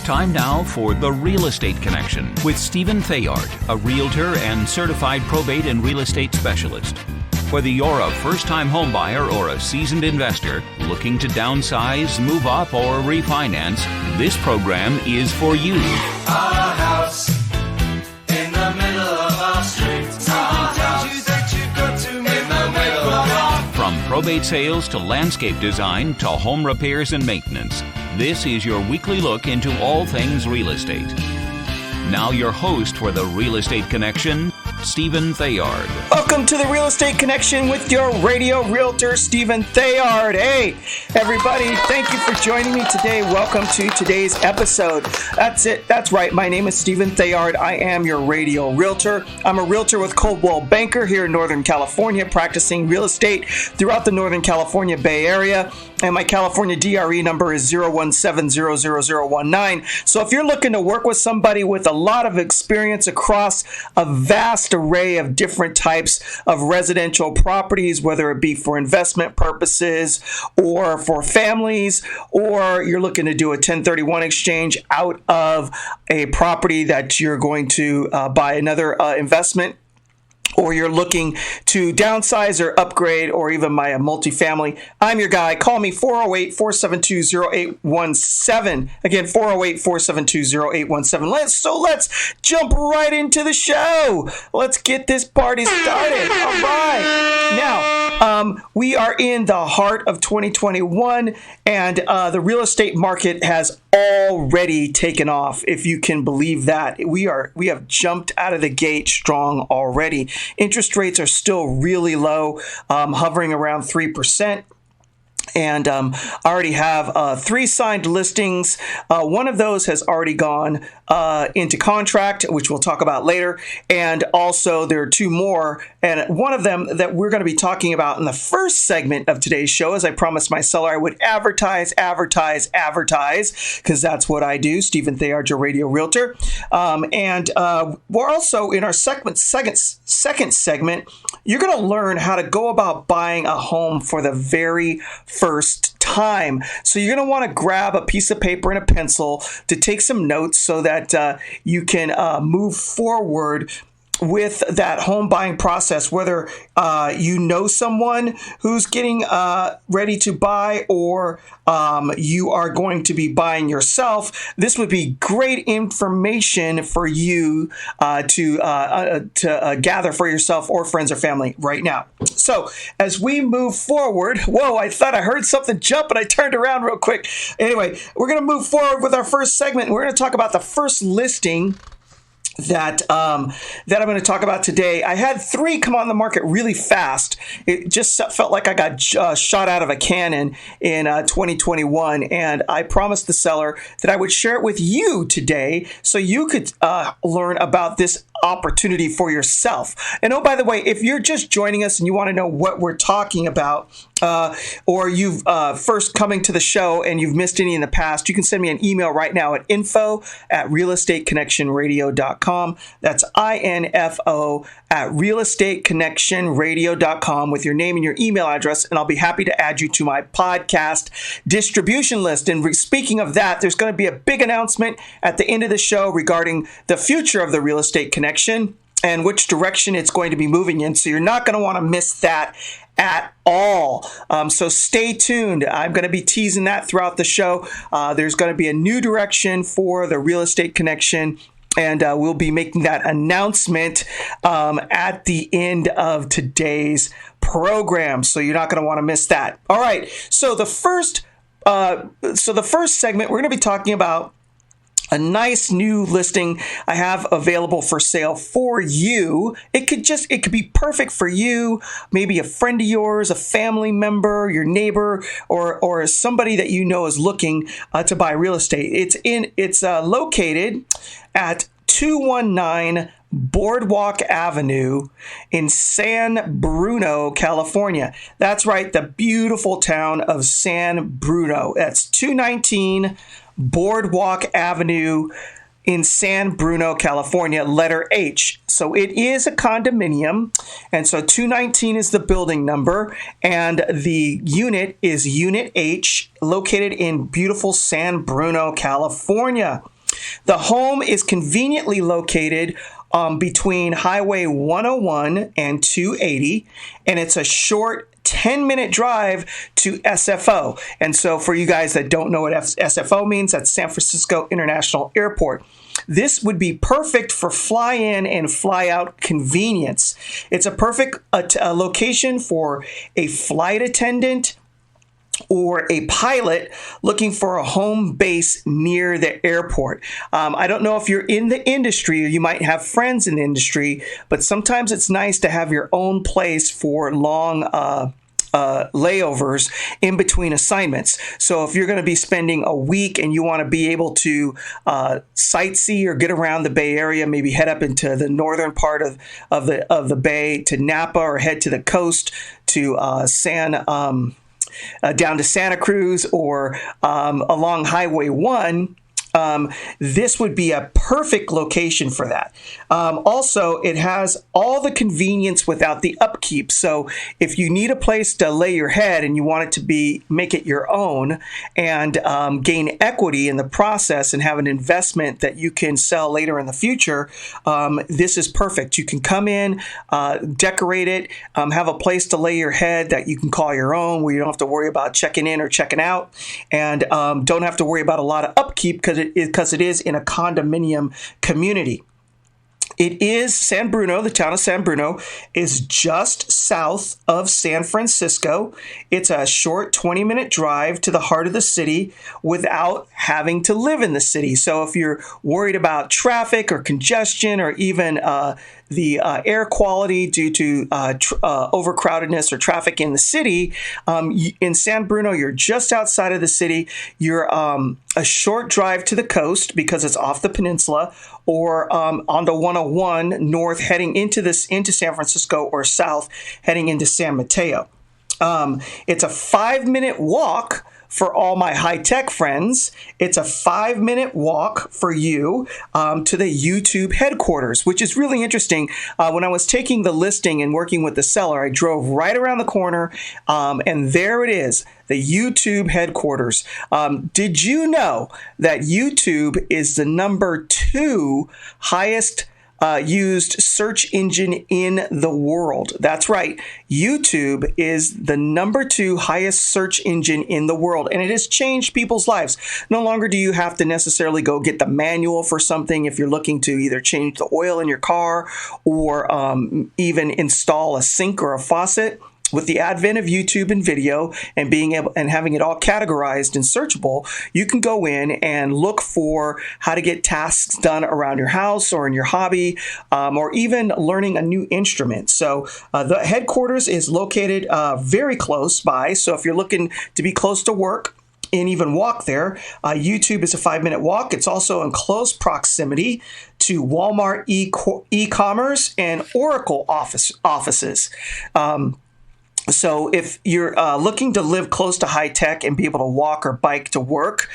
Time now for The Real Estate Connection with Stephen Theard, a realtor and certified probate and real estate specialist. Whether you're a first-time homebuyer or a seasoned investor looking to downsize, move up, or refinance, this program is for you. Our house in the middle of our street. Our house that you've got to in the middle of our... From probate sales to landscape design to home repairs and maintenance, this is your weekly look into all things real estate. Now your host for The Real Estate Connection, Stephen Theard. Welcome to The Real Estate Connection with your radio realtor, Stephen Theard. Hey, everybody, thank you for joining me today. Welcome to today's episode. That's it. That's right. My name is Stephen Theard. I am your radio realtor. I'm a realtor with Coldwell Banker here in Northern California, practicing real estate throughout the Northern California Bay Area. And my California DRE number is 017000019. So if you're looking to work with somebody with a lot of experience across a vast array of different types of residential properties, whether it be for investment purposes or for families, or you're looking to do a 1031 exchange out of a property that you're going to buy another investment, or you're looking to downsize or upgrade, or even buy a multifamily, I'm your guy. Call me 408-472-0817. Again, 408-472-0817. Let's jump right into the show. Let's get this party started. All right. Now, we are in the heart of 2021, and the real estate market has already taken off, if you can believe that. We have jumped out of the gate strong already. Interest rates are still really low, hovering around 3%. And I already have 3 signed listings. One of those has already gone into contract, which we'll talk about later. And also there are 2 more. And one of them that we're going to be talking about in the first segment of today's show, as I promised my seller I would advertise, because that's what I do. Stephen Theard, your radio realtor. And we're also in our second segment, you're going to learn how to go about buying a home for the very first time. So you're going to want to grab a piece of paper and a pencil to take some notes so that you can move forward with that home buying process, whether you know someone who's getting ready to buy, or you are going to be buying yourself. This would be great information for you to gather for yourself or friends or family right now. So as we move forward, whoa, I thought I heard something jump and I turned around real quick. Anyway, we're going to move forward with our first segment. We're going to talk about the first listing that I'm going to talk about today. I had 3 come on the market really fast. It just felt like I got shot out of a cannon in 2021, and I promised the seller that I would share it with you today so you could learn about this opportunity for yourself. And oh, by the way, if you're just joining us and you want to know what we're talking about, or you've first coming to the show and you've missed any in the past, you can send me an email right now at info@realestateconnectionradio.com. That's info@realestateconnectionradio.com with your name and your email address, and I'll be happy to add you to my podcast distribution list. And speaking of that, there's going to be a big announcement at the end of the show regarding the future of the Real Estate Connection and which direction it's going to be moving in. So you're not going to want to miss that at all. So stay tuned. I'm going to be teasing that throughout the show. There's going to be a new direction for the Real Estate Connection, and we'll be making that announcement at the end of today's program. So you're not going to want to miss that. All right. So the first segment, we're going to be talking about a nice new listing I have available for sale for you. It could be perfect for you, maybe a friend of yours, a family member, your neighbor, or somebody that you know is looking to buy real estate. It's located at 219 Boardwalk Avenue in San Bruno, California. That's right, the beautiful town of San Bruno. That's 219 Boardwalk Avenue in San Bruno, California, letter H. So it is a condominium, and so 219 is the building number, and the unit is Unit H, located in beautiful San Bruno, California. The home is conveniently located between Highway 101 and 280, and it's a short 10-minute drive to SFO. And so for you guys that don't know what SFO means, that's San Francisco International Airport. This would be perfect for fly-in and fly-out convenience. It's a perfect location for a flight attendant or a pilot looking for a home base near the airport. I don't know if you're in the industry or you might have friends in the industry, but sometimes it's nice to have your own place for long layovers in between assignments. So if you're going to be spending a week and you want to be able to sightsee or get around the Bay Area, maybe head up into the northern part of the Bay to Napa, or head to the coast to down to Santa Cruz, or along Highway 1, this would be a perfect location for that. Also, it has all the convenience without the upkeep. So if you need a place to lay your head and you want it to make it your own and gain equity in the process and have an investment that you can sell later in the future, this is perfect. You can come in, decorate it, have a place to lay your head that you can call your own, where you don't have to worry about checking in or checking out, and don't have to worry about a lot of upkeep because it is in a condominium community. It is San Bruno. The town of San Bruno is just south of San Francisco. It's a short 20-minute drive to the heart of the city without having to live in the city. So if you're worried about traffic or congestion, or even the air quality due to overcrowdedness or traffic in the city, in San Bruno, you're just outside of the city. You're a short drive to the coast because it's off the peninsula, or onto 101 north heading into San Francisco, or south heading into San Mateo. It's a 5-minute walk for all my high-tech friends. It's a 5-minute walk for you to the YouTube headquarters, which is really interesting. When I was taking the listing and working with the seller, I drove right around the corner, and there it is, the YouTube headquarters. Did you know that YouTube is the number 2 highest used search engine in the world? That's right. YouTube is the number 2 highest search engine in the world, and it has changed people's lives. No longer do you have to necessarily go get the manual for something if you're looking to either change the oil in your car or even install a sink or a faucet. With the advent of YouTube and video and being able and having it all categorized and searchable, you can go in and look for how to get tasks done around your house or in your hobby, or even learning a new instrument. So the headquarters is located very close by. So if you're looking to be close to work and even walk there, YouTube is a 5-minute walk. It's also in close proximity to Walmart e-commerce and Oracle offices. So if you're looking to live close to high tech and be able to walk or bike to work,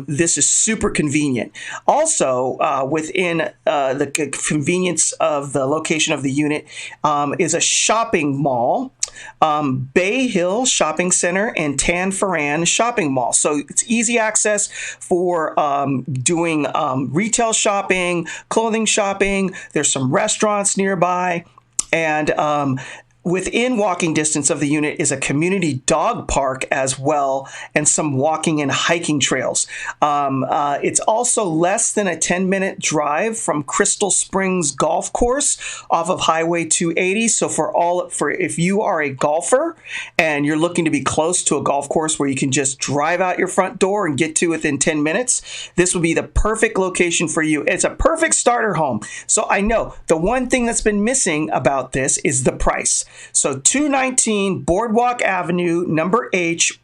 this is super convenient. Also, within the convenience of the location of the unit is a shopping mall, Bay Hill Shopping Center and Tanforan Shopping Mall. So it's easy access for doing retail shopping, clothing shopping. There's some restaurants nearby, and within walking distance of the unit is a community dog park as well, and some walking and hiking trails. It's also less than a 10-minute drive from Crystal Springs Golf Course off of Highway 280. So for if you are a golfer and you're looking to be close to a golf course where you can just drive out your front door and get to within 10 minutes, this would be the perfect location for you. It's a perfect starter home. So I know the one thing that's been missing about this is the price. So 219 Boardwalk Avenue, number H,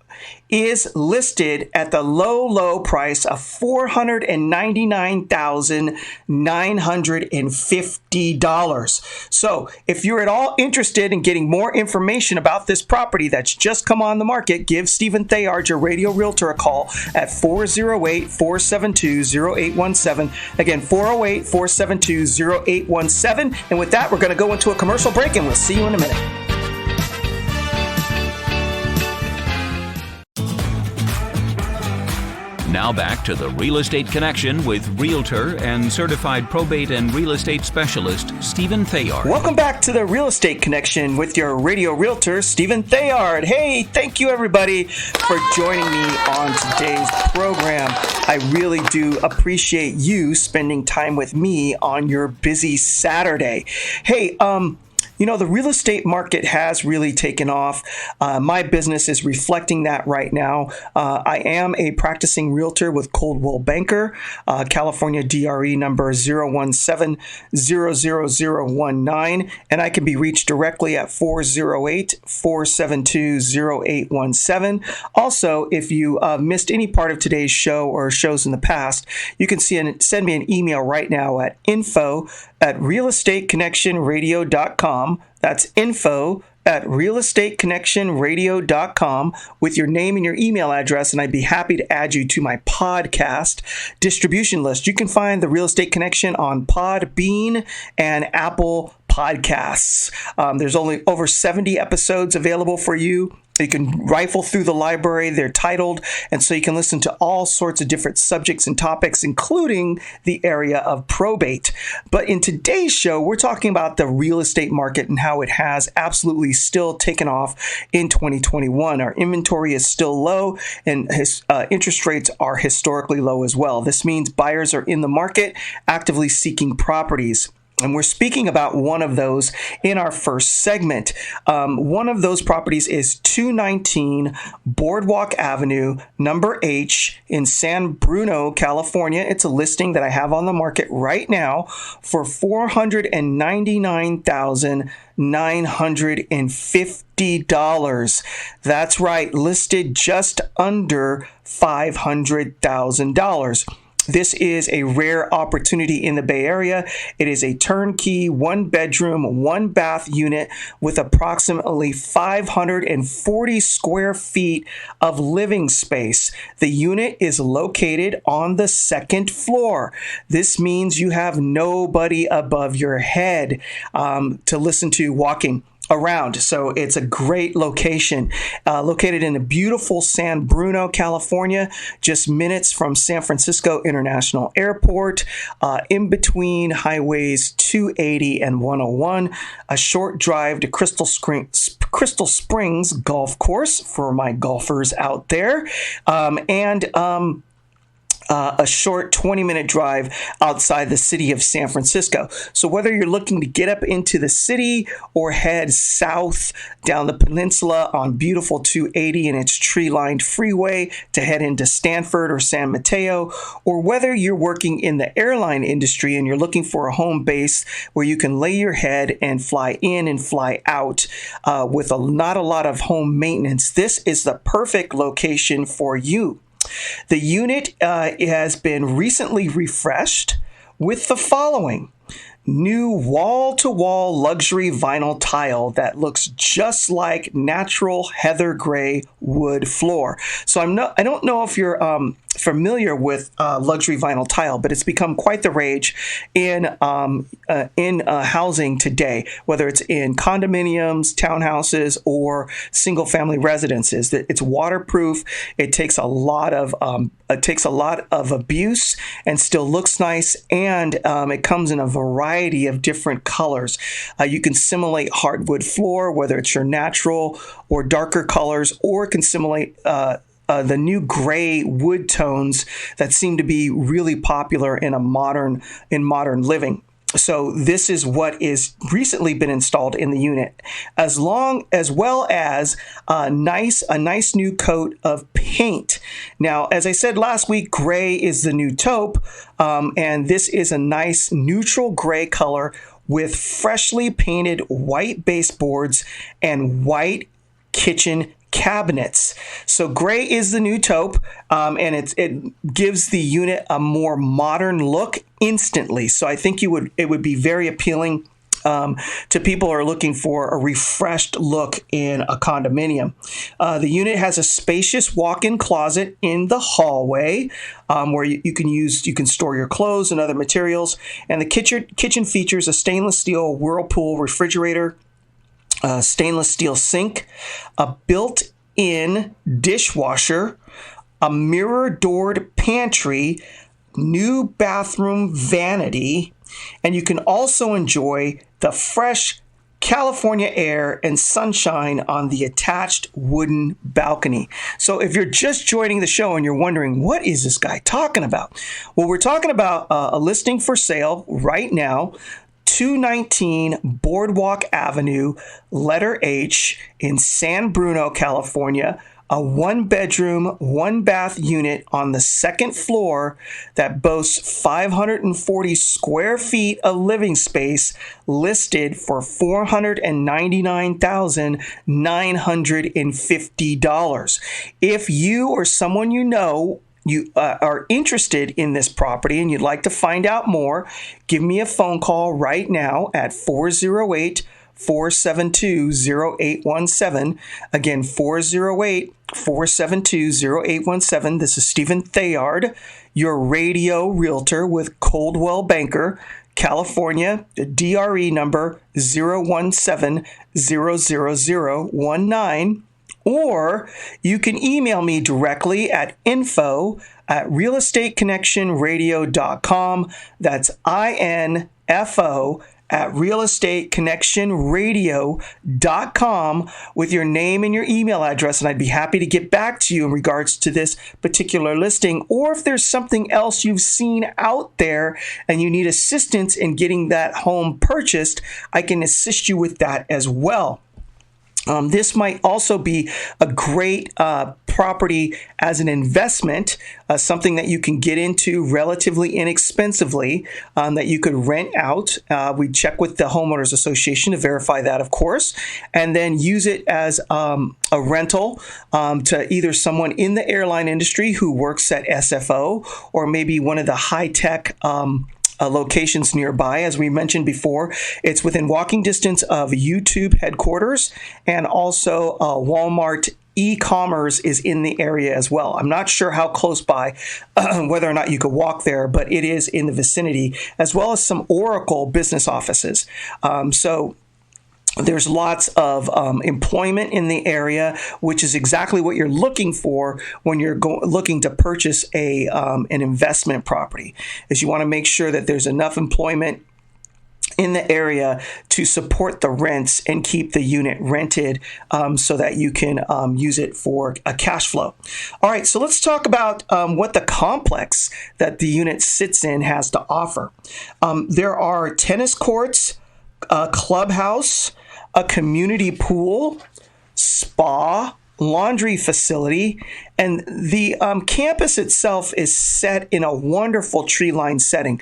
is listed at the low price of $499,950. So if you're at all interested in getting more information about this property that's just come on the market, give Stephen Theard, your radio realtor, a call at 408-472-0817. Again, 408-472-0817. And with that, we're going to go into a commercial break, and we'll see you in a minute. Now Now back to the Real Estate Connection with Realtor and Certified Probate and Real Estate Specialist, Stephen Theard. Welcome back to the Real Estate Connection with your radio realtor, Stephen Theard. Hey, thank you everybody for joining me on today's program. I really do appreciate you spending time with me on your busy Saturday. Hey, the real estate market has really taken off. My business is reflecting that right now. I am a practicing realtor with Coldwell Banker, California DRE number 017-00019, and I can be reached directly at 408-472-0817. Also, if you missed any part of today's show or shows in the past, you can send me an email right now at info@realestateconnectionradio.com. That's info@realestateconnectionradio.com with your name and your email address, and I'd be happy to add you to my podcast distribution list. You can find the Real Estate Connection on Podbean and Apple Podcasts. There's only over 70 episodes available for you. You can rifle through the library. They're titled, and so you can listen to all sorts of different subjects and topics, including the area of probate. But in today's show, we're talking about the real estate market and how it has absolutely still taken off in 2021. Our inventory is still low, and interest rates are historically low as well. This means buyers are in the market actively seeking properties. And we're speaking about one of those in our first segment. One of those properties is 219 Boardwalk Avenue, number H in San Bruno, California. It's a listing that I have on the market right now for $499,950. That's right, listed just under $500,000. This is a rare opportunity in the Bay Area. It is a turnkey, one-bedroom, one-bath unit with approximately 540 square feet of living space. The unit is located on the second floor. This means you have nobody above your head to listen to walking around. So it's a great location, located in a beautiful San Bruno, California, just minutes from San Francisco International Airport, in between highways 280 and 101, a short drive to Crystal Springs Golf Course for my golfers out there, and a short 20-minute drive outside the city of San Francisco. So whether you're looking to get up into the city or head south down the peninsula on beautiful 280 and its tree-lined freeway to head into Stanford or San Mateo, or whether you're working in the airline industry and you're looking for a home base where you can lay your head and fly in and fly out with not a lot of home maintenance, this is the perfect location for you. The unit has been recently refreshed with the following: new wall-to-wall luxury vinyl tile that looks just like natural heather gray wood floor. So I don't know if you're familiar with luxury vinyl tile, but it's become quite the rage in housing today, whether it's in condominiums, townhouses, or single-family residences. It's waterproof. It takes a lot of abuse and still looks nice, and it comes in a variety of different colors. You can simulate hardwood floor, whether it's your natural or darker colors, or it can simulate the new gray wood tones that seem to be really popular in modern living. So this is what is recently been installed in the unit, as well as a nice new coat of paint. Now, as I said last week, gray is the new taupe, and this is a nice neutral gray color with freshly painted white baseboards and white kitchen cabinets. So gray is the new taupe, and it gives the unit a more modern look instantly. So I think it would be very appealing to people who are looking for a refreshed look in a condominium. The unit has a spacious walk-in closet in the hallway where you can store your clothes and other materials. And the kitchen features a stainless steel Whirlpool refrigerator, stainless steel sink, a built-in dishwasher, a mirror-doored pantry, new bathroom vanity, and you can also enjoy the fresh California air and sunshine on the attached wooden balcony. So if you're just joining the show and you're wondering, what is this guy talking about? Well, we're talking about a listing for sale right now, 219 Boardwalk Avenue, letter H, in San Bruno, California. A one-bedroom, one-bath unit on the second floor that boasts 540 square feet of living space, listed for $499,950. If you or someone you know are interested in this property and you'd like to find out more, give me a phone call right now at 408-472-0817. Again, 408-472-0817. This is Stephen Theard, your radio realtor with Coldwell Banker, California, DRE number 017-00019. Or you can email me directly at info@realestateconnectionradio.com. That's INFO at realestateconnectionradio.com with your name and your email address, and I'd be happy to get back to you in regards to this particular listing, or if there's something else you've seen out there and you need assistance in getting that home purchased, I can assist you with that as well. This might also be a great property as an investment, something that you can get into relatively inexpensively, that you could rent out. We check with the Homeowners Association to verify that, of course, and then use it as a rental to either someone in the airline industry who works at SFO, or maybe one of the high-tech locations nearby. As we mentioned before, it's within walking distance of YouTube headquarters, and also Walmart e-commerce is in the area as well. I'm not sure how close by, whether or not you could walk there, but it is in the vicinity, as well as some Oracle business offices. So there's lots of employment in the area, which is exactly what you're looking for when you're looking to purchase an investment property. Is you want to make sure that there's enough employment in the area to support the rents and keep the unit rented, so that you can use it for a cash flow. All right, so let's talk about what the complex that the unit sits in has to offer. There are tennis courts, a clubhouse, a community pool, spa, laundry facility, and the campus itself is set in a wonderful tree-lined setting.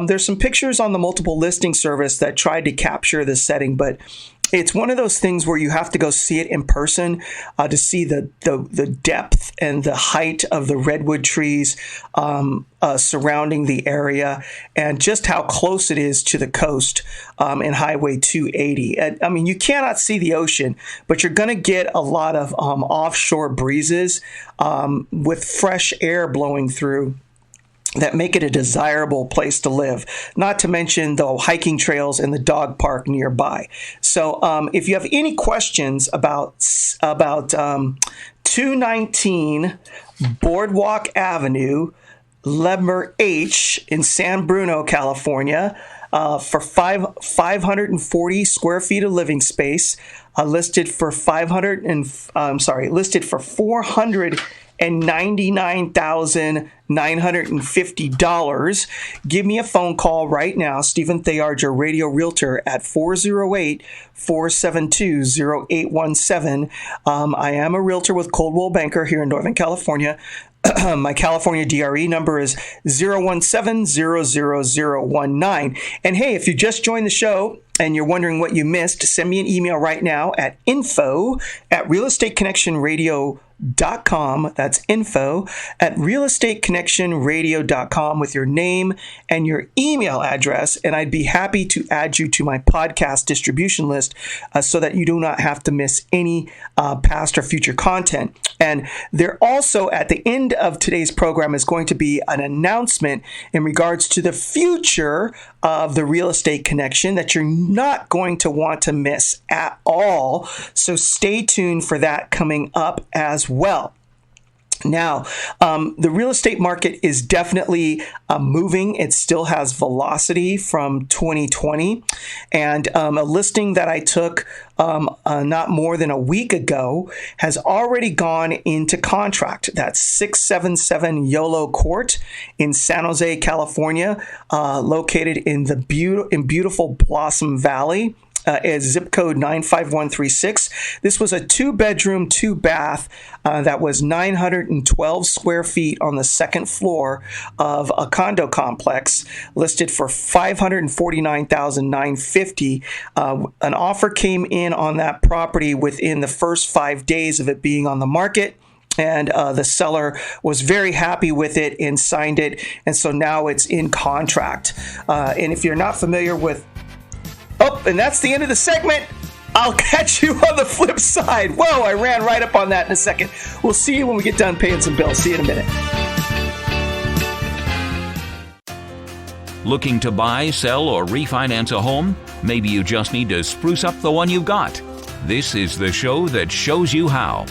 There's some pictures on the multiple listing service that tried to capture the setting, but it's one of those things where you have to go see it in person to see the depth and the height of the redwood trees surrounding the area, and just how close it is to the coast and Highway 280. I mean, you cannot see the ocean, but you're going to get a lot of offshore breezes with fresh air blowing through that make it a desirable place to live, not to mention the hiking trails and the dog park nearby. So if you have any questions about 219 Boardwalk Avenue, letter H, in San Bruno, California, for 540 square feet of living space, listed for $499,950. Give me a phone call right now, Stephen Theard, your radio realtor, at 408-472-0817. I am a realtor with Coldwell Banker here in Northern California. My California DRE number is 017-00019. And hey, if you just joined the show and you're wondering what you missed, send me an email right now at info@realestateconnectionradio.com. That's info@realestateconnectionradio.com with your name and your email address, and I'd be happy to add you to my podcast distribution list so that you do not have to miss any past or future content. And there also, at the end of today's program, is going to be an announcement in regards to the future of the Real Estate Connection that you're not going to want to miss at all. So stay tuned for that coming up as well. Now, the real estate market is definitely moving. It still has velocity from 2020. And a listing that I took not more than a week ago has already gone into contract. That's 677 Yolo Court in San Jose, California, located in the beautiful Blossom Valley. Is zip code 95136. This was a 2-bedroom, 2-bath that was 912 square feet on the second floor of a condo complex, listed for $549,950. An offer came in on that property within the first 5 days of it being on the market. And the seller was very happy with it and signed it. And so now it's in contract. And if you're not familiar with and that's the end of the segment. I'll catch you on the flip side. Whoa, I ran right up on that in a second. We'll see you when we get done paying some bills. See you in a minute. Looking to buy, sell, or refinance a home? Maybe you just need to spruce up the one you've got. This is the show that shows you how.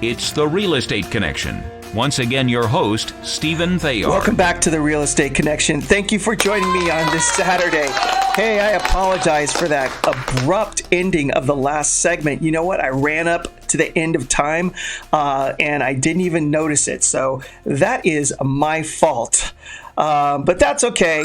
It's The Real Estate Connection. Once again, your host, Stephen Theard. Welcome back to The Real Estate Connection. Thank you for joining me on this Saturday. Hey, I apologize for that abrupt ending of the last segment. You know what? I ran up to the end of time and I didn't even notice it. So that is my fault. But that's okay.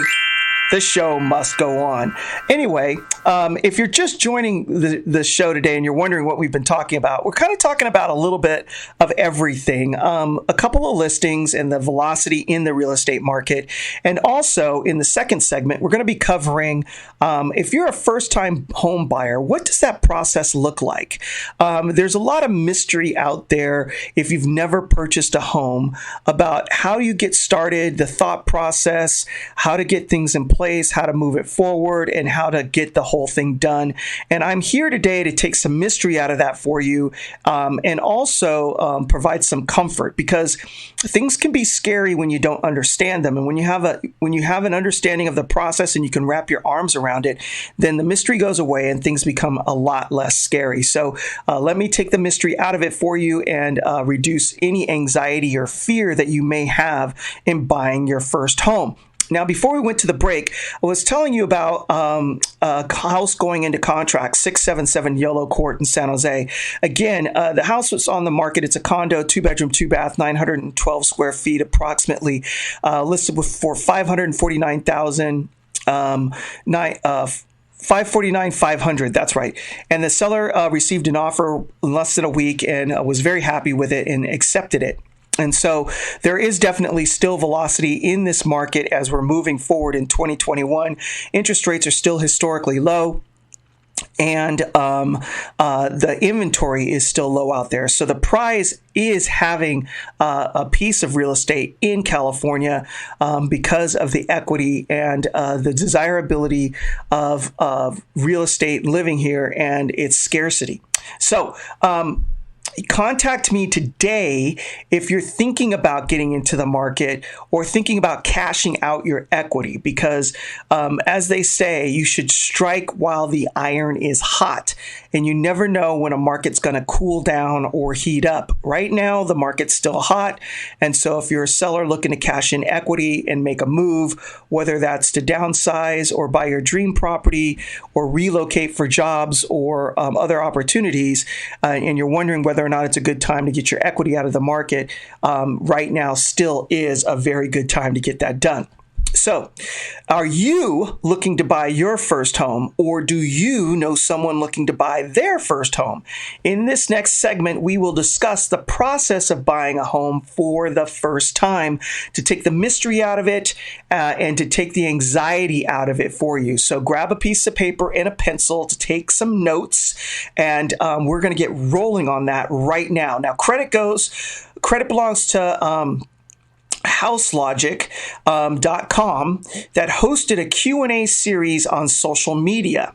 The show must go on. Anyway, if you're just joining the show today and you're wondering what we've been talking about, we're kind of talking about a little bit of everything. A couple of listings and the velocity in the real estate market. And also in the second segment, we're going to be covering if you're a first-time home buyer, what does that process look like? There's a lot of mystery out there if you've never purchased a home about how you get started, the thought process, how to get things in place, how to move it forward, and how to get the whole thing done. And I'm here today to take some mystery out of that for you, and also provide some comfort, because things can be scary when you don't understand them. And when you have an understanding of the process and you can wrap your arms around it, then the mystery goes away and things become a lot less scary. So let me take the mystery out of it for you and reduce any anxiety or fear that you may have in buying your first home. Now, before we went to the break, I was telling you about a house going into contract, 677 Yolo Court in San Jose. Again, the house was on the market. It's a condo, 2-bedroom, 2-bath, 912 square feet approximately, listed for $549,000. $549,500. That's right. And the seller received an offer in less than a week and was very happy with it and accepted it. And so there is definitely still velocity in this market as we're moving forward in 2021. Interest rates are still historically low. And the inventory is still low out there. So the prize is having a piece of real estate in California because of the equity and the desirability of real estate living here and its scarcity. So contact me today if you're thinking about getting into the market or thinking about cashing out your equity, because as they say, you should strike while the iron is hot, and you never know when a market's going to cool down or heat up. Right now, the market's still hot, and so if you're a seller looking to cash in equity and make a move, whether that's to downsize or buy your dream property or relocate for jobs or other opportunities, and you're wondering whether or not it's a good time to get your equity out of the market, right now still is a very good time to get that done. So, are you looking to buy your first home, or do you know someone looking to buy their first home? In this next segment, we will discuss the process of buying a home for the first time to take the mystery out of it and to take the anxiety out of it for you. So grab a piece of paper and a pencil to take some notes, and we're going to get rolling on that right now. Now, credit belongs to HouseLogic.com that hosted a Q&A series on social media.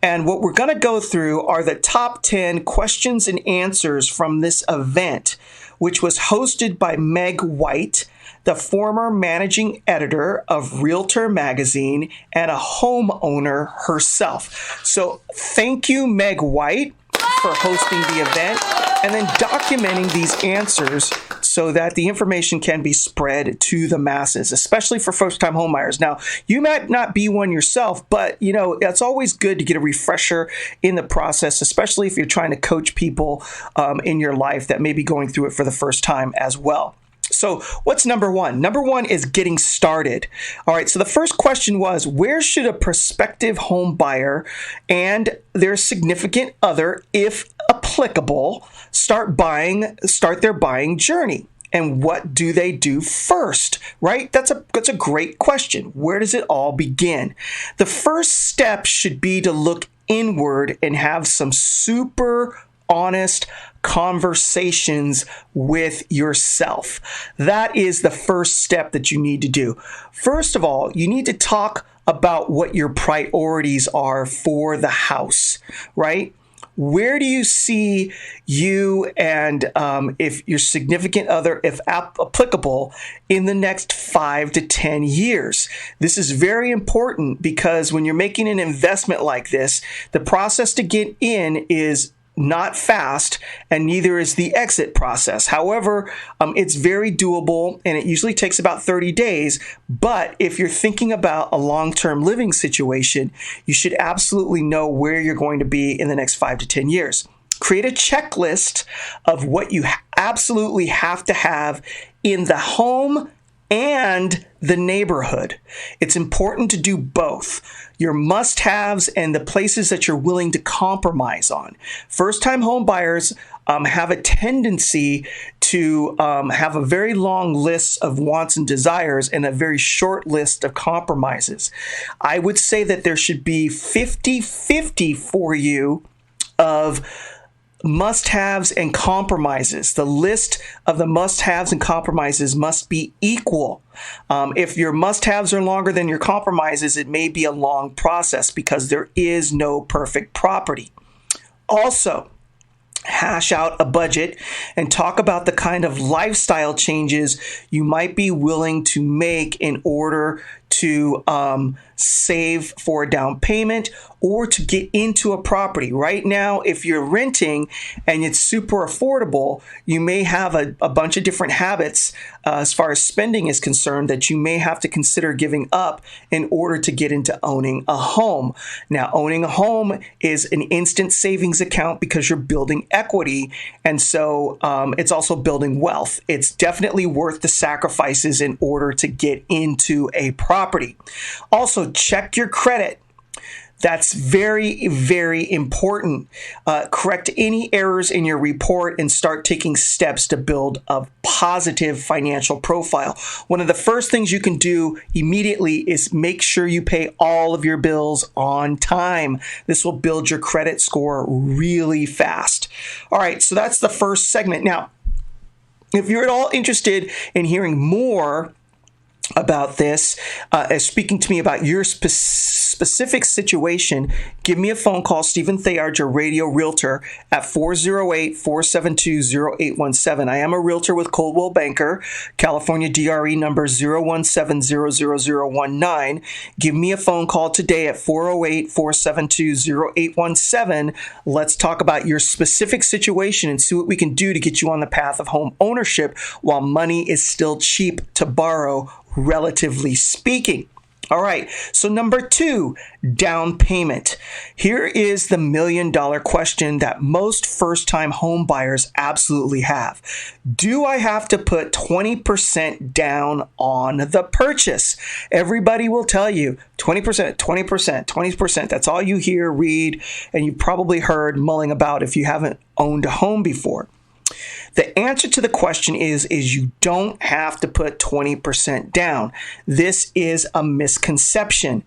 And what we're going to go through are the top 10 questions and answers from this event, which was hosted by Meg White, the former managing editor of Realtor magazine and a homeowner herself. So thank you, Meg White, for hosting the event and then documenting these answers so that the information can be spread to the masses, especially for first-time homebuyers. Now, you might not be one yourself, but it's always good to get a refresher in the process, especially if you're trying to coach people in your life that may be going through it for the first time as well. So what's number one? Number one is getting started. All right, so the first question was, where should a prospective home buyer and their significant other, if applicable, start their buying journey? And what do they do first, right? That's a great question. Where does it all begin? The first step should be to look inward and have some super honest conversations with yourself. That is the first step that you need to do. First of all, you need to talk about what your priorities are for the house, right? Where do you see you and if your significant other, if applicable, in the next 5 to 10 years? This is very important because when you're making an investment like this, the process to get in is not fast, and neither is the exit process. However, it's very doable, and it usually takes about 30 days. But if you're thinking about a long-term living situation, you should absolutely know where you're going to be in the next 5 to 10 years. Create a checklist of what you absolutely have to have in the home and the neighborhood. It's important to do both. Your must-haves and the places that you're willing to compromise on. First-time home buyers have a tendency to have a very long list of wants and desires and a very short list of compromises. I would say that there should be 50-50 for you of must-haves and compromises. The list of the must-haves and compromises must be equal. If your must-haves are longer than your compromises, it may be a long process because there is no perfect property. Also, hash out a budget and talk about the kind of lifestyle changes you might be willing to make in order to save for a down payment or to get into a property. Right now, if you're renting and it's super affordable, you may have a bunch of different habits as far as spending is concerned that you may have to consider giving up in order to get into owning a home. Now, owning a home is an instant savings account because you're building equity, and so it's also building wealth. It's definitely worth the sacrifices in order to get into a property. Also, check your credit. That's very, very important. Correct any errors in your report and start taking steps to build a positive financial profile. One of the first things you can do immediately is make sure you pay all of your bills on time. This will build your credit score really fast. All right, so that's the first segment. Now, if you're at all interested in hearing more about this, speaking to me about your specific situation, give me a phone call, Stephen Theard, your radio realtor, at 408-472-0817. I am a realtor with Coldwell Banker, California DRE number 017000019. Give me a phone call today at 408-472-0817. Let's talk about your specific situation and see what we can do to get you on the path of home ownership while money is still cheap to borrow, relatively speaking. All right, so number 2, down payment. Here is the $1 million question that most first-time home buyers absolutely have. Do I have to put 20% down on the purchase? Everybody will tell you 20%, 20%, 20%. That's all you hear, read, and you've probably heard mulling about if you haven't owned a home before. The answer to the question is you don't have to put 20% down. This is a misconception.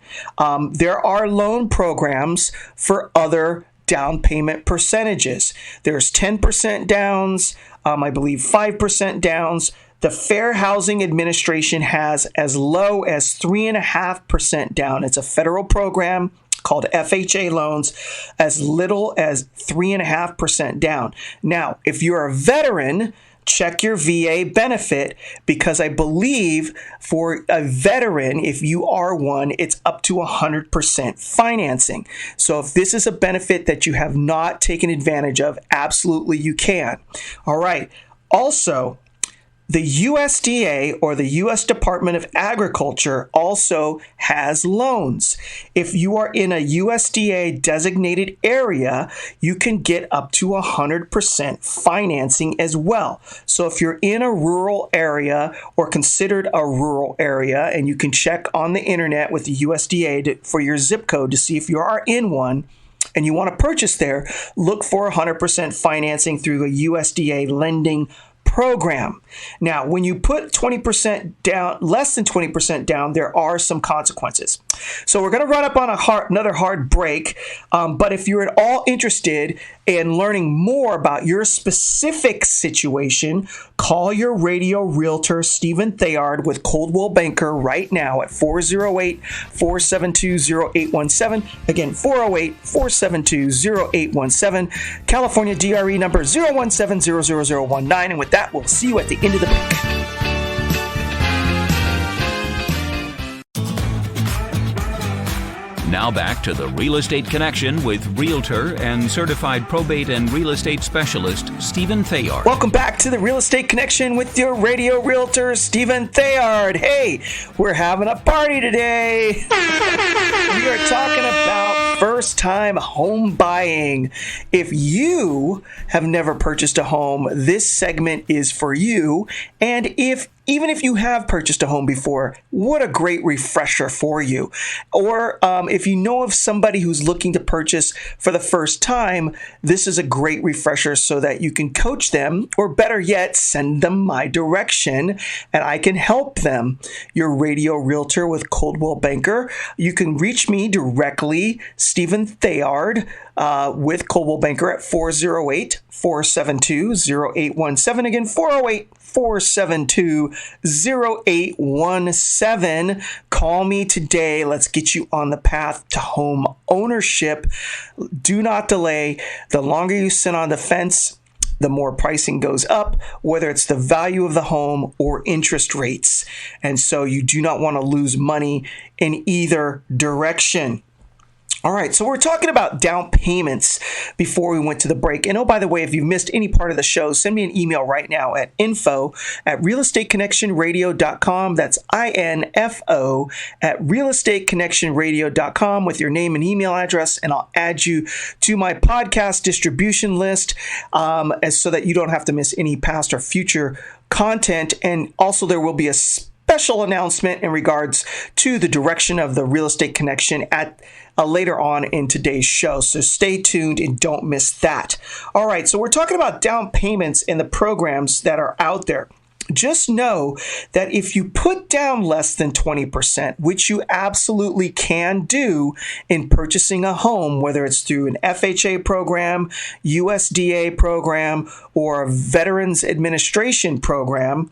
There are loan programs for other down payment percentages. There's 10% downs, I believe 5% downs. The Fair Housing Administration has as low as 3.5% down. It's a federal program called FHA loans, as little as 3.5% down. Now, if you're a veteran, check your VA benefit, because I believe for a veteran, if you are one, it's up to 100% financing. So if this is a benefit that you have not taken advantage of, absolutely you can. All right. Also, The USDA, or the U.S. Department of Agriculture, also has loans. If you are in a USDA designated area, you can get up to 100% financing as well. So if you're in a rural area or considered a rural area, and you can check on the internet with the USDA for your zip code to see if you are in one, and you want to purchase there, look for 100% financing through a USDA lending program. Now, when you put 20% down, less than 20% down, there are some consequences. So we're going to run up on another hard break. But if you're at all interested in learning more about your specific situation, call your radio realtor, Stephen Theard, with Coldwell Banker right now at 408-472-0817. Again, 408-472-0817. California DRE number 0170019. And with that, we'll see you at the end of the break. Now back to the Real Estate Connection with Realtor and Certified Probate and Real Estate Specialist, Stephen Theard. Welcome back to the Real Estate Connection with your radio realtor, Stephen Theard. Hey, we're having a party today. We are talking about first-time home buying. If you have never purchased a home, this segment is for you. And even if you have purchased a home before, what a great refresher for you. Or if you know of somebody who's looking to purchase for the first time, this is a great refresher so that you can coach them, or better yet, send them my direction and I can help them. Your radio realtor with Coldwell Banker. You can reach me directly, Stephen Theard, with Coldwell Banker at 408-472-0817. Again, 408-472-0817. Call me today. Let's get you on the path to home ownership. Do not delay. The longer you sit on the fence, the more pricing goes up, whether it's the value of the home or interest rates. And so you do not want to lose money in either direction. All right, so we're talking about down payments before we went to the break. And oh, by the way, if you've missed any part of the show, send me an email right now at info@realestateconnectionradio.com. That's INFO @realestateconnectionradio.com with your name and email address, and I'll add you to my podcast distribution list so that you don't have to miss any past or future content. And also there will be a special announcement in regards to the direction of the Real Estate Connection at later on in today's show. So stay tuned and don't miss that. All right, so we're talking about down payments in the programs that are out there. Just know that if you put down less than 20%, which you absolutely can do in purchasing a home, whether it's through an FHA program, USDA program, or a Veterans Administration program,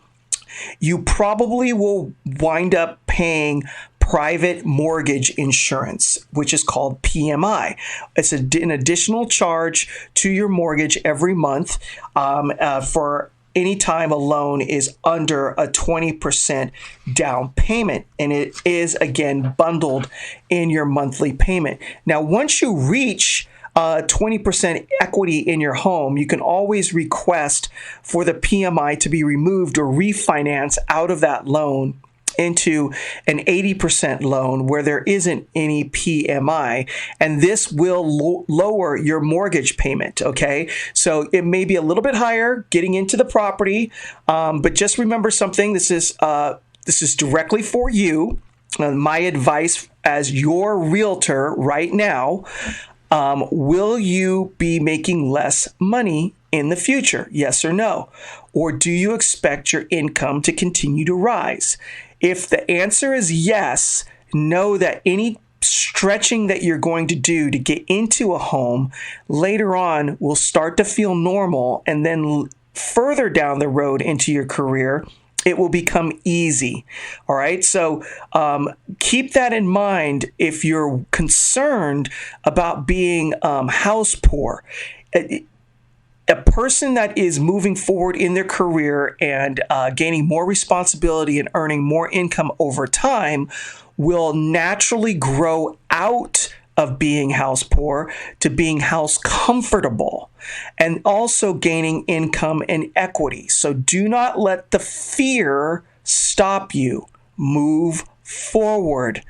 you probably will wind up paying private mortgage insurance, which is called PMI. It's an additional charge to your mortgage every month for any time a loan is under a 20% down payment. And it is, again, bundled in your monthly payment. Now, once you reach 20% equity in your home, you can always request for the PMI to be removed or refinance out of that loan into an 80% loan where there isn't any PMI, and this will lower your mortgage payment, okay? So it may be a little bit higher getting into the property, but just remember something. This is directly for you. My advice as your realtor right now, will you be making less money in the future? Yes or no? Or do you expect your income to continue to rise? If the answer is yes, know that any stretching that you're going to do to get into a home later on will start to feel normal, and then further down the road into your career, it will become easy. All right. So keep that in mind if you're concerned about being house poor. A person that is moving forward in their career and gaining more responsibility and earning more income over time will naturally grow out of being house poor to being house comfortable and also gaining income and equity. So do not let the fear stop you. Move forward.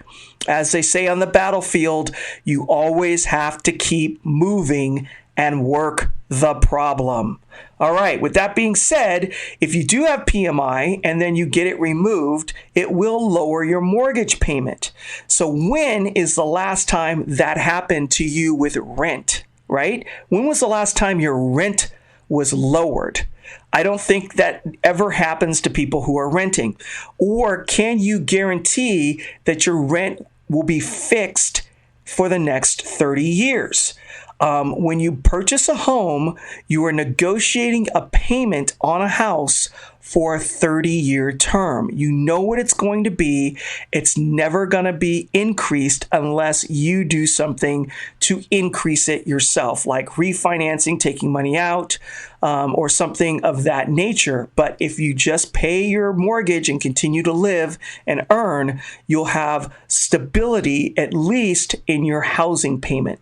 As they say on the battlefield, you always have to keep moving and work the problem. All right, with that being said, if you do have PMI and then you get it removed, it will lower your mortgage payment. So when is the last time that happened to you with rent, right? When was the last time your rent was lowered? I don't think that ever happens to people who are renting. Or can you guarantee that your rent will be fixed for the next 30 years? When you purchase a home, you are negotiating a payment on a house for a 30-year term. You know what it's going to be. It's never going to be increased unless you do something to increase it yourself, like refinancing, taking money out, or something of that nature. But if you just pay your mortgage and continue to live and earn, you'll have stability, at least in your housing payment.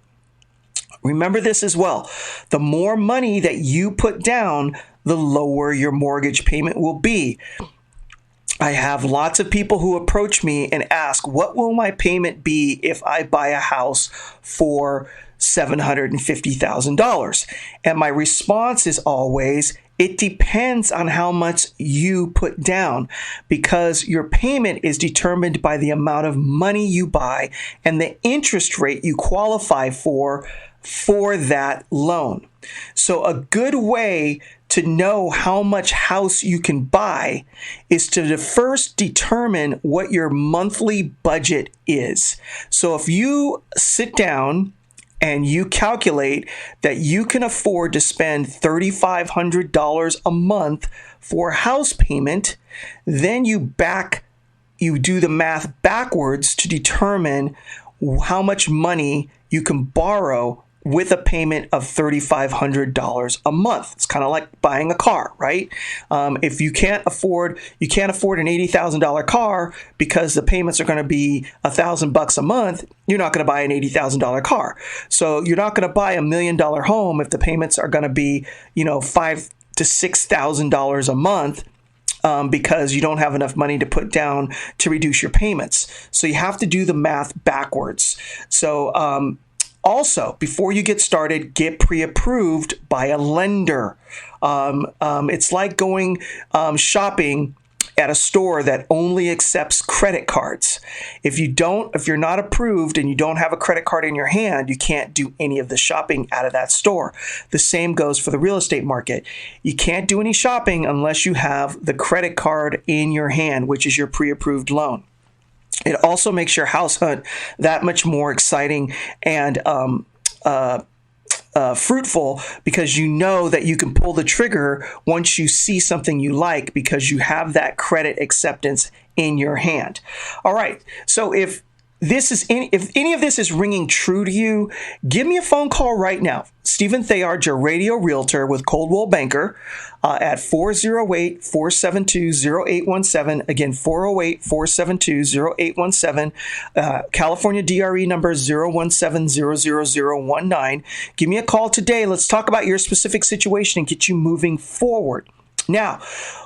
Remember this as well. The more money that you put down, the lower your mortgage payment will be. I have lots of people who approach me and ask, what will my payment be if I buy a house for $750,000? And my response is always, it depends on how much you put down, because your payment is determined by the amount of money you buy and the interest rate you qualify for that loan. So a good way to know how much house you can buy is to first determine what your monthly budget is. So if you sit down and you calculate that you can afford to spend $3,500 a month for a house payment, then you do the math backwards to determine how much money you can borrow with a payment of $3,500 a month. It's kind of like buying a car, right? If you can't afford an $80,000 car because the payments are going to be $1,000 a month, you're not going to buy an $80,000 car. So you're not going to buy $1 million home if the payments are going to be, $5,000 to $6,000 a month. Because you don't have enough money to put down to reduce your payments. So you have to do the math backwards. So also, before you get started, get pre-approved by a lender. It's like going shopping at a store that only accepts credit cards. If you're not approved and you don't have a credit card in your hand, you can't do any of the shopping out of that store. The same goes for the real estate market. You can't do any shopping unless you have the credit card in your hand, which is your pre-approved loan. It also makes your house hunt that much more exciting and fruitful, because you know that you can pull the trigger once you see something you like because you have that credit acceptance in your hand. All right. So if any of this is ringing true to you, give me a phone call right now. Stephen Theard, your radio realtor with Coldwell Banker, at 408-472-0817. Again, 408-472-0817. California DRE number 017000019. Give me a call today. Let's talk about your specific situation and get you moving forward. Now,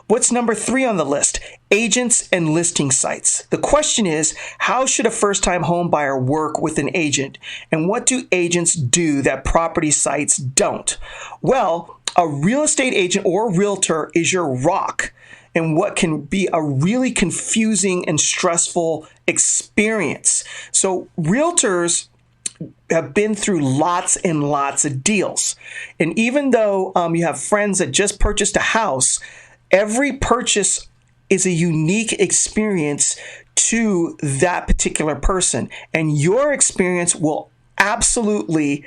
what's number 3 on the list? Agents and listing sites. The question is, how should a first-time home buyer work with an agent? And what do agents do that property sites don't? Well, a real estate agent or a realtor is your rock in what can be a really confusing and stressful experience. So realtors have been through lots and lots of deals. And even though you have friends that just purchased a house, every purchase is a unique experience to that particular person. And your experience will absolutely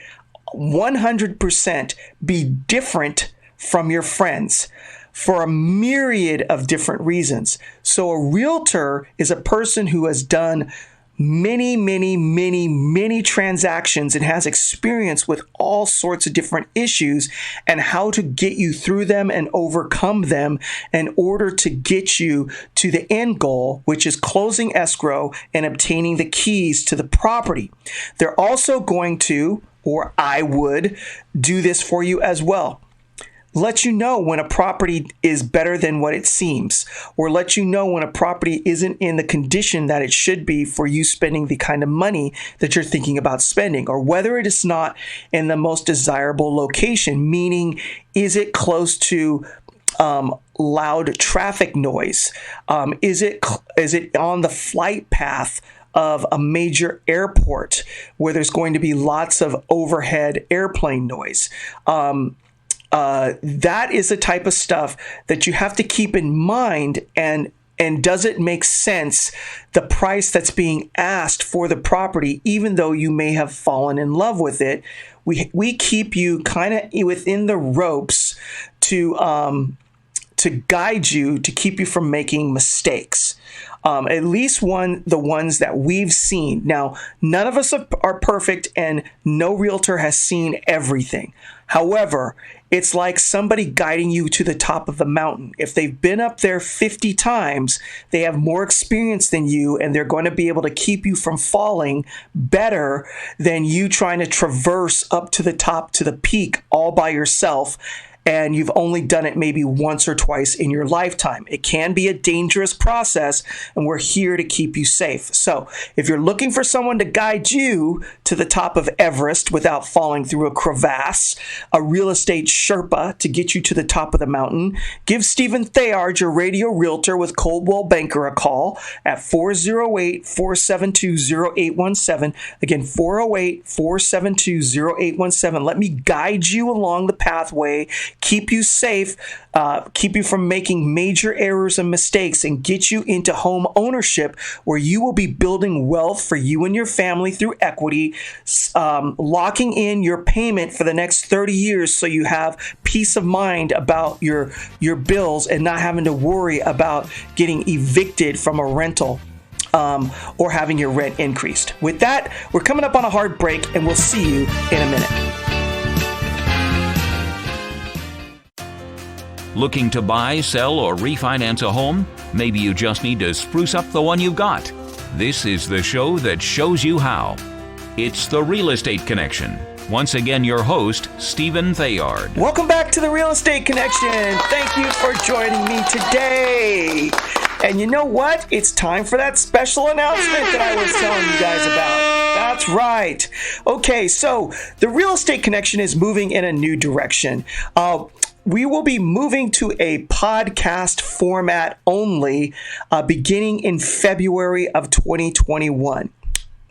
100% be different from your friends for a myriad of different reasons. So a realtor is a person who has done many transactions and has experience with all sorts of different issues and how to get you through them and overcome them in order to get you to the end goal, which is closing escrow and obtaining the keys to the property. They're also going to, or I would, do this for you as well. Let you know when a property is better than what it seems, or let you know when a property isn't in the condition that it should be for you spending the kind of money that you're thinking about spending, or whether it is not in the most desirable location, meaning is it close to loud traffic noise? Is it on the flight path of a major airport where there's going to be lots of overhead airplane noise? That is the type of stuff that you have to keep in mind, and does it make sense, the price that's being asked for the property, even though you may have fallen in love with it. We keep you kind of within the ropes to guide you, to keep you from making mistakes. At least the ones that we've seen. Now, none of us are perfect, and no realtor has seen everything. However, it's like somebody guiding you to the top of the mountain. If they've been up there 50 times, they have more experience than you, and they're going to be able to keep you from falling better than you trying to traverse up to the top, to the peak, all by yourself. And you've only done it maybe once or twice in your lifetime. It can be a dangerous process, and we're here to keep you safe. So if you're looking for someone to guide you to the top of Everest without falling through a crevasse, a real estate Sherpa to get you to the top of the mountain, give Stephen Theard, your radio realtor with Coldwell Banker, a call at 408-472-0817. Again, 408-472-0817. Let me guide you along the pathway, keep you safe, keep you from making major errors and mistakes, and get you into home ownership where you will be building wealth for you and your family through equity, locking in your payment for the next 30 years so you have peace of mind about your bills and not having to worry about getting evicted from a rental or having your rent increased. With that, we're coming up on a hard break, and we'll see you in a minute. Looking to buy, sell, or refinance a home? Maybe you just need to spruce up the one you've got. This is the show that shows you how. It's The Real Estate Connection. Once again, your host, Stephen Theard. Welcome back to The Real Estate Connection. Thank you for joining me today. And you know what? It's time for that special announcement that I was telling you guys about. That's right. Okay, so The Real Estate Connection is moving in a new direction. We will be moving to a podcast format only beginning in February of 2021.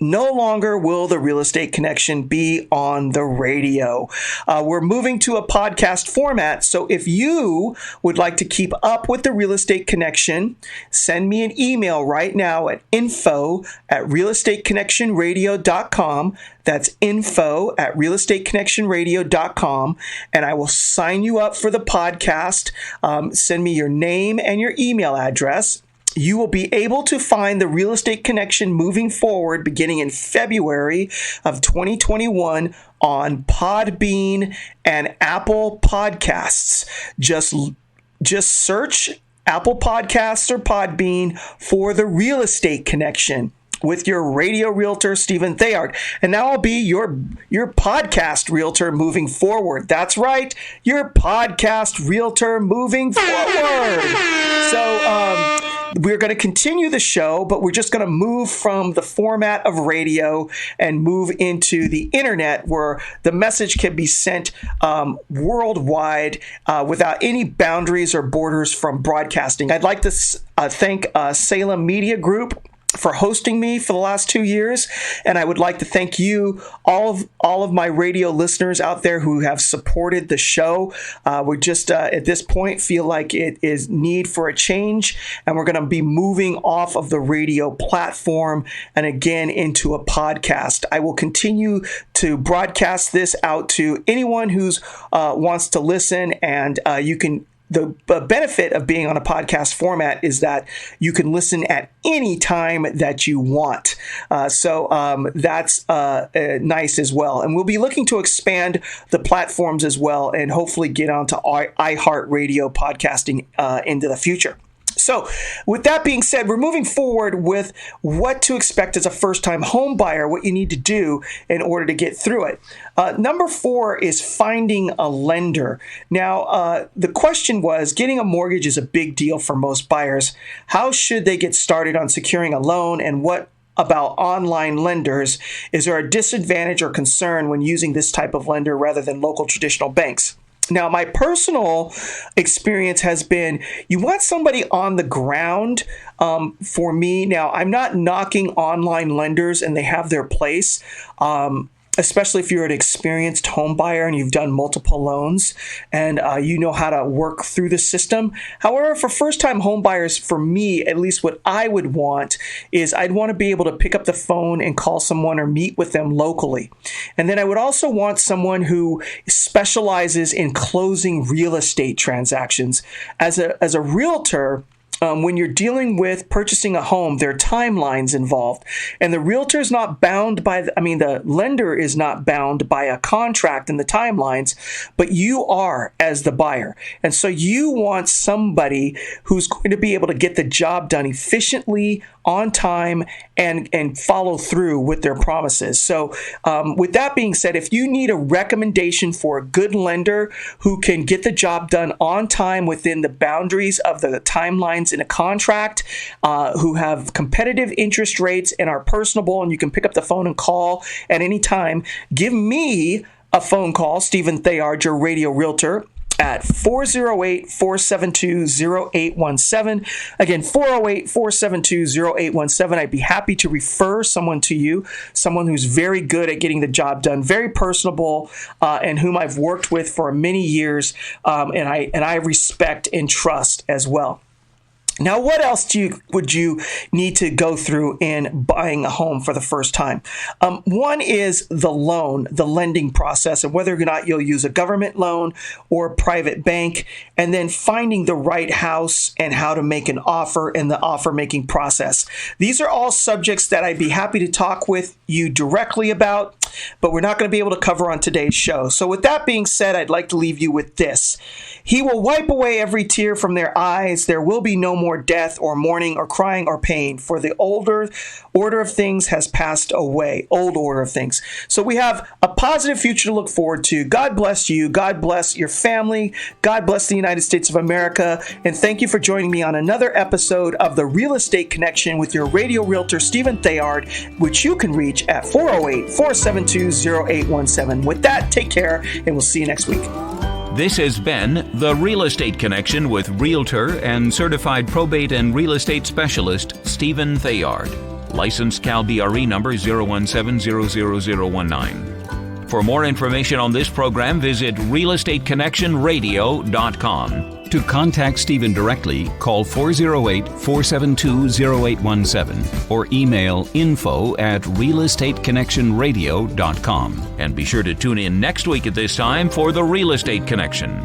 No longer will the Real Estate Connection be on the radio. We're moving to a podcast format. So if you would like to keep up with the Real Estate Connection, send me an email right now at info@realestateconnectionradio.com. That's info@realestateconnectionradio.com, and I will sign you up for the podcast. Send me your name and your email address. You will be able to find the Real Estate Connection moving forward beginning in February of 2021 on Podbean and Apple Podcasts. Just search Apple Podcasts or Podbean for the Real Estate Connection with your radio realtor, Stephen Theard. And now I'll be your podcast realtor moving forward. That's right, your podcast realtor moving forward. So we're going to continue the show, but we're just going to move from the format of radio and move into the internet where the message can be sent worldwide without any boundaries or borders from broadcasting. I'd like to thank Salem Media Group for hosting me for the last 2 years. And I would like to thank you, all of my radio listeners out there who have supported the show. We just, at this point, feel like it is need for a change. And we're going to be moving off of the radio platform and again into a podcast. I will continue to broadcast this out to anyone who's wants to listen, and you can benefit of being on a podcast format is that you can listen at any time that you want. So that's nice as well. And we'll be looking to expand the platforms as well and hopefully get onto iHeartRadio podcasting into the future. So with that being said, we're moving forward with what to expect as a first-time home buyer, what you need to do in order to get through it. Number 4 is finding a lender. Now, the question was, getting a mortgage is a big deal for most buyers. How should they get started on securing a loan, and what about online lenders? Is there a disadvantage or concern when using this type of lender rather than local traditional banks? Now, my personal experience has been you want somebody on the ground for me. Now, I'm not knocking online lenders, and they have their place, especially if you're an experienced home buyer and you've done multiple loans and you know how to work through the system. However, for first-time home buyers, for me, at least what I would want is I'd want to be able to pick up the phone and call someone or meet with them locally. And then I would also want someone who specializes in closing real estate transactions. As a realtor, when you're dealing with purchasing a home, there are timelines involved, and the realtor is not bound by, the lender is not bound by a contract and the timelines, but you are as the buyer. And so you want somebody who's going to be able to get the job done efficiently, on time, and follow through with their promises. So with that being said, if you need a recommendation for a good lender who can get the job done on time within the boundaries of the timelines in a contract, who have competitive interest rates and are personable, and you can pick up the phone and call at any time, give me a phone call, Stephen Theard, your radio realtor, at 408-472-0817. Again, 408-472-0817. I'd be happy to refer someone to you, someone who's very good at getting the job done, very personable, and whom I've worked with for many years, and I respect and trust as well. Now, what else would you need to go through in buying a home for the first time? One is the lending process, and whether or not you'll use a government loan or a private bank, and then finding the right house and how to make an offer and the offer-making process. These are all subjects that I'd be happy to talk with you directly about, but we're not going to be able to cover on today's show. So with that being said, I'd like to leave you with this. He will wipe away every tear from their eyes. There will be no more death or mourning or crying or pain, for the older order of things has passed away. Old order of things. So we have a positive future to look forward to. God bless you. God bless your family. God bless the United States of America. And thank you for joining me on another episode of The Real Estate Connection with your radio realtor, Stephen Theard, which you can reach at 408-472-0817. With that, take care, and we'll see you next week. This has been The Real Estate Connection with Realtor and Certified Probate and Real Estate Specialist Stephen Theard. Licensed Cal BRE number 0170019. For more information on this program, visit realestateconnectionradio.com. To contact Stephen directly, call 408-472-0817 or email info@realestateconnectionradio.com. And be sure to tune in next week at this time for The Real Estate Connection.